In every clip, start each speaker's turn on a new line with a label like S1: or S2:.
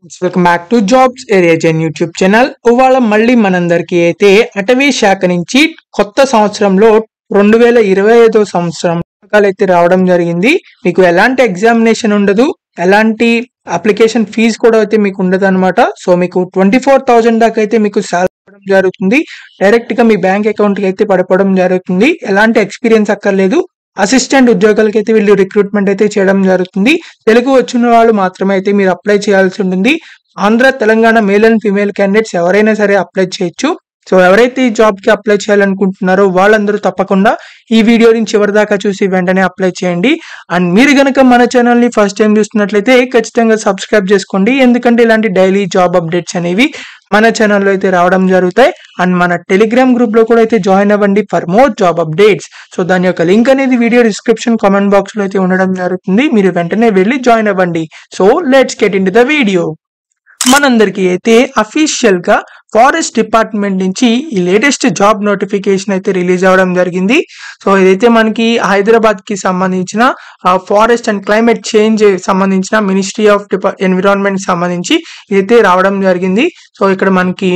S1: Welcome back to jobs area Gen YouTube channel. ఇవాళ మళ్ళీ మనందరికీ అయితే అటవీ శాఖ నుంచి కొత్త సంవత్సరంలో 2025 సంవత్సరం అయితే రావడం జరిగింది. మీకు ఎలాంటి ఎగ్జామినేషన్ ఉండదు, ఎలాంటి అప్లికేషన్ ఫీజు కూడా అయితే మీకు ఉండదు అనమాట. సో మీకు 24,000 దాకా అయితే మీకు సాలరీ ఇవ్వడం జరుగుతుంది. డైరెక్ట్ గా మీ బ్యాంక్ అకౌంట్ కి అయితే పడిపోవడం జరుగుతుంది. ఎలాంటి ఎక్స్పీరియన్స్ అక్కర్లేదు. అసిస్టెంట్ ఉద్యోగాలకి అయితే వీళ్ళు రిక్రూట్మెంట్ అయితే చేయడం జరుగుతుంది. తెలుగు వచ్చిన వాళ్ళు మాత్రమే అయితే మీరు అప్లై చేయాల్సి ఉంటుంది. Andhra, Telangana male and female candidates ఎవరైనా సరే అప్లై చేయొచ్చు. సో ఎవరైతే ఈ జాబ్ కి అప్లై చేయాలనుకుంటున్నారో వాళ్ళందరూ తప్పకుండా ఈ వీడియోని చివరి దాకా చూసి వెంటనే అప్లై చేయండి. అండ్ మీరు గనక మన ఛానల్ ని ఫస్ట్ టైం చూస్తున్నట్లయితే ఖచ్చితంగా సబ్స్క్రైబ్ చేసుకోండి. ఎందుకంటే ఇలాంటి డైలీ జాబ్ అప్డేట్స్ అనేవి మన ఛానల్లో అయితే రావడం జరుగుతాయి. అండ్ మన టెలిగ్రామ్ గ్రూప్ లో కూడా అయితే జాయిన్ అవ్వండి for more job updates. So దాని యొక్క లింక్ అనేది వీడియో డిస్క్రిప్షన్ కామెంట్ బాక్స్ లో అయితే ఉండడం జరుగుతుంది. మీరు వెంటనే వెళ్ళి జాయిన్ అవ్వండి. So let's get in to the video. మనందరికీ అయితే అఫీషియల్ గా ఫారెస్ట్ డిపార్ట్మెంట్ నుంచి ఈ లేటెస్ట్ జాబ్ నోటిఫికేషన్ అయితే రిలీజ్ అవ్వడం జరిగింది. సో ఇదైతే మనకి హైదరాబాద్ కి సంబంధించిన ఫారెస్ట్ అండ్ క్లైమేట్ చేంజ్ సంబంధించిన మినిస్ట్రీ ఆఫ్ ఎన్విరాన్మెంట్ సంబంధించి ఇదైతే రావడం జరిగింది. సో ఇక్కడ మనకి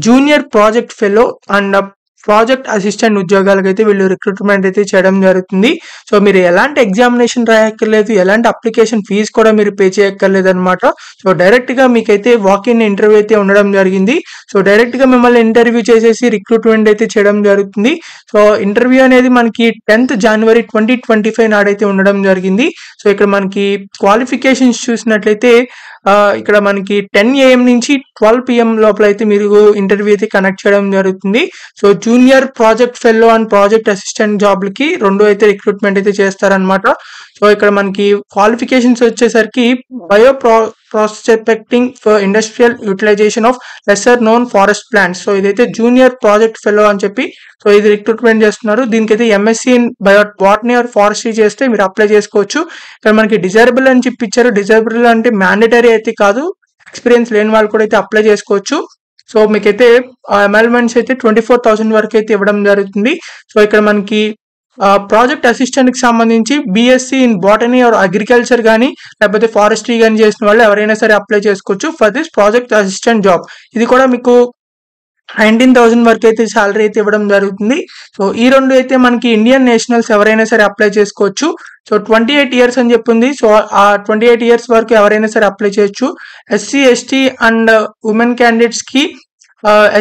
S1: junior project fellow and project assistant ఉద్యోగాలకు అయితే వీళ్ళు రిక్రూట్మెంట్ అయితే చేయడం జరుగుతుంది. సో మీరు ఎలాంటి ఎగ్జామినేషన్ రాయక్కర్లేదు, ఎలాంటి అప్లికేషన్ ఫీజు కూడా మీరు పే చేయక్కర్లేదు అనమాట. సో డైరెక్ట్ గా మీకైతే వాకిన్ ఇంటర్వ్యూ అయితే ఉండడం జరిగింది. సో డైరెక్ట్ గా మిమ్మల్ని ఇంటర్వ్యూ చేసేసి రిక్రూట్మెంట్ అయితే చేయడం జరుగుతుంది. సో ఇంటర్వ్యూ అనేది మనకి 10th January 2025 నాడైతే ఉండడం జరిగింది. సో ఇక్కడ మనకి క్వాలిఫికేషన్స్ చూసినట్లయితే ఇక్కడ మనకి 10 AM నుంచి 12 PM లోపల అయితే మీరు ఇంటర్వ్యూ అయితే కనెక్ట్ చేయడం జరుగుతుంది. So junior project fellow and project assistant జాబ్లకి రెండు అయితే రిక్రూట్మెంట్ అయితే చేస్తారనమాట. సో ఇక్కడ మనకి క్వాలిఫికేషన్స్ వచ్చేసరికి bio prospecting for industrial utilisation of lesser known forest plants. So ఇదైతే జూనియర్ ప్రాజెక్ట్ ఫెలో అని చెప్పి సో ఇది రిక్రూట్మెంట్ చేస్తున్నారు. దీనికైతే MSc in botany or forestry చేస్తే మీరు అప్లై చేసుకోవచ్చు. ఇక్కడ మనకి డిజైరబుల్ అని చెప్పి ఇచ్చారు. డిజైరబుల్ అంటే మ్యాండేటరీ అయితే కాదు, ఎక్స్పీరియన్స్ లేని వాళ్ళు కూడా అయితే అప్లై చేసుకోవచ్చు. సో మీకైతే అమైల్మెంట్స్ అయితే 24,000 వరకు అయితే ఇవ్వడం జరుగుతుంది. సో ఇక్కడ మనకి ప్రాజెక్ట్ అసిస్టెంట్ కి సంబంధించి BSc in botany are agriculture కానీ లేకపోతే ఫారెస్ట్రీ కానీ చేసిన వాళ్ళు ఎవరైనా సరే అప్లై చేసుకోవచ్చు for this project assistant job. ఇది కూడా మీకు 19,000 వరకు అయితే సాలరీ అయితే ఇవ్వడం జరుగుతుంది. సో ఈ రెండు అయితే మనకి ఇండియన్ నేషనల్స్ ఎవరైనా సరే అప్లై చేసుకోవచ్చు. సో 28 years అని చెప్పింది. సో ఆ 28 years వరకు ఎవరైనా సరే అప్లై చేయొచ్చు. SC, ST and women candidates కి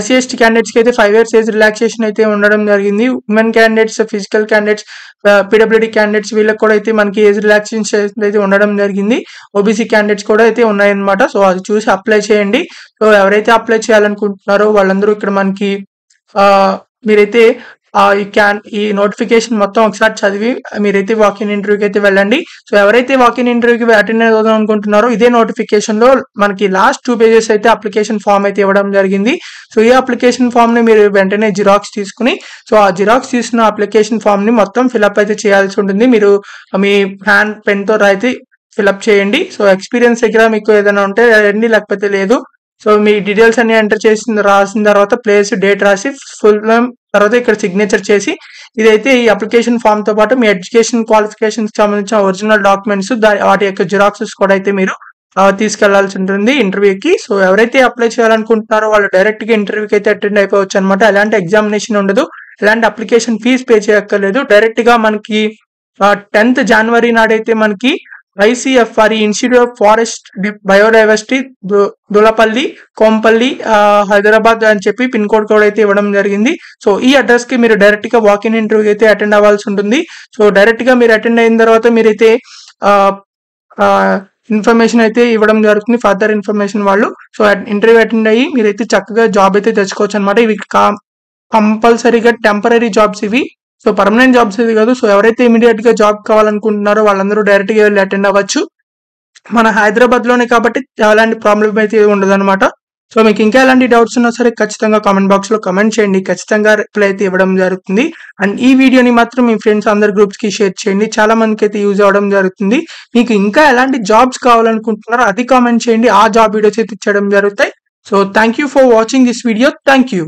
S1: SC, ST క్యాండిడేట్స్ కి అయితే 5 years ఏజ్ రిలాక్సేషన్ అయితే ఉండడం జరిగింది. Women candidates, physical candidates, PWD candidates వీళ్ళకి కూడా అయితే మనకి ఏజ్ రిలాక్సేషన్ అయితే ఉండడం జరిగింది. OBC క్యాండిడేట్స్ కూడా అయితే ఉన్నాయన్నమాట. సో అది చూసి అప్లై చేయండి. సో ఎవరైతే అప్లై చేయాలనుకుంటున్నారో వాళ్ళందరూ ఇక్కడ మనకి మీరైతే ఈ నోటిఫికేషన్ మొత్తం ఒకసారి చదివి మీరైతే వాకిన్ ఇంటర్వ్యూకి అయితే వెళ్ళండి. సో ఎవరైతే వాకిన్ ఇంటర్వ్యూకి అటెండ్ అవుదాం అనుకుంటున్నారో ఇదే నోటిఫికేషన్ లో మనకి లాస్ట్ 2 pages అయితే అప్లికేషన్ ఫామ్ అయితే ఇవ్వడం జరిగింది. సో ఈ అప్లికేషన్ ఫామ్ ని మీరు వెంటనే జిరాక్స్ తీసుకుని సో ఆ జిరాక్స్ తీసుకున్న అప్లికేషన్ ఫామ్ ని మొత్తం ఫిల్అప్ అయితే చేయాల్సి ఉంటుంది. మీరు మీ హ్యాండ్ పెన్ తో అయితే ఫిల్అప్ చేయండి. సో ఎక్స్పీరియన్స్ దగ్గర మీకు ఏదైనా ఉంటే రండి, లేకపోతే లేదు. సో మీ డీటెయిల్స్ అన్ని ఎంటర్ రాసిన తర్వాత ప్లేస్, డేట్ రాసి ఫుల్ నేమ్ తర్వాత ఇక్కడ సిగ్నేచర్ చేసి ఇదైతే ఈ అప్లికేషన్ ఫామ్ తో పాటు మీ ఎడ్యుకేషన్ క్వాలిఫికేషన్స్ సంబంధించిన ఒరిజినల్ డాక్యుమెంట్స్ వాటి యొక్క జిరాక్సెస్ కూడా అయితే మీరు తీసుకెళ్లాల్సి ఉంటుంది ఇంటర్వ్యూకి. సో ఎవరైతే అప్లై చేయాలనుకుంటున్నారో వాళ్ళు డైరెక్ట్ గా ఇంటర్వ్యూకి అయితే అటెండ్ అయిపోవచ్చు అనమాట. ఎలాంటి ఎగ్జామినేషన్ ఉండదు, ఎలాంటి అప్లికేషన్ ఫీజు పే చేయక్కర్లేదు. డైరెక్ట్ గా మనకి 10th January నాడైతే మనకి ICFRE institute of forest biodiversity Dulapally, Kompally, Hyderabad అని చెప్పి పిన్ కోడ్ కూడా అయితే ఇవ్వడం జరిగింది. సో ఈ అడ్రస్ కి మీరు డైరెక్ట్ గా వాకిన్ ఇంటర్వ్యూ అయితే అటెండ్ అవ్వాల్సి ఉంటుంది. సో డైరెక్ట్ గా మీరు అటెండ్ అయిన తర్వాత మీరైతే ఇన్ఫర్మేషన్ అయితే ఇవ్వడం జరుగుతుంది, ఫర్దర్ ఇన్ఫర్మేషన్ వాళ్ళు. సో ఇంటర్వ్యూ అటెండ్ అయ్యి మీరైతే చక్కగా జాబ్ అయితే తెచ్చుకోవచ్చు అనమాట. ఇవి కంపల్సరీగా టెంపరీ జాబ్స్ ఇవి. సో పర్మనెంట్ జాబ్స్ ఇది కాదు. సో ఎవరైతే ఇమీడియట్ గా జాబ్ కావాలనుకుంటున్నారో వాళ్ళందరూ డైరెక్ట్ గా వెళ్ళి అటెండ్ అవ్వచ్చు. మన హైదరాబాద్ లోనే కాబట్టి ఎలాంటి ప్రాబ్లం అయితే ఉండదు అనమాట. సో మీకు ఇంకా ఎలాంటి డౌట్స్ ఉన్నా సరే ఖచ్చితంగా కామెంట్ బాక్స్ లో కమెంట్ చేయండి. ఖచ్చితంగా రిప్లై అయితే ఇవ్వడం జరుగుతుంది. అండ్ ఈ వీడియోని మాత్రం మీ ఫ్రెండ్స్ అందరి గ్రూప్స్ కి షేర్ చేయండి. చాలా మందికి అయితే యూజ్ అవ్వడం జరుగుతుంది. మీకు ఇంకా ఎలాంటి జాబ్స్ కావాలనుకుంటున్నారో అది కామెంట్ చేయండి. ఆ జాబ్ వీడియోస్ అయితే ఇచ్చడం జరుగుతాయి. So thank you for watching this video. Thank you.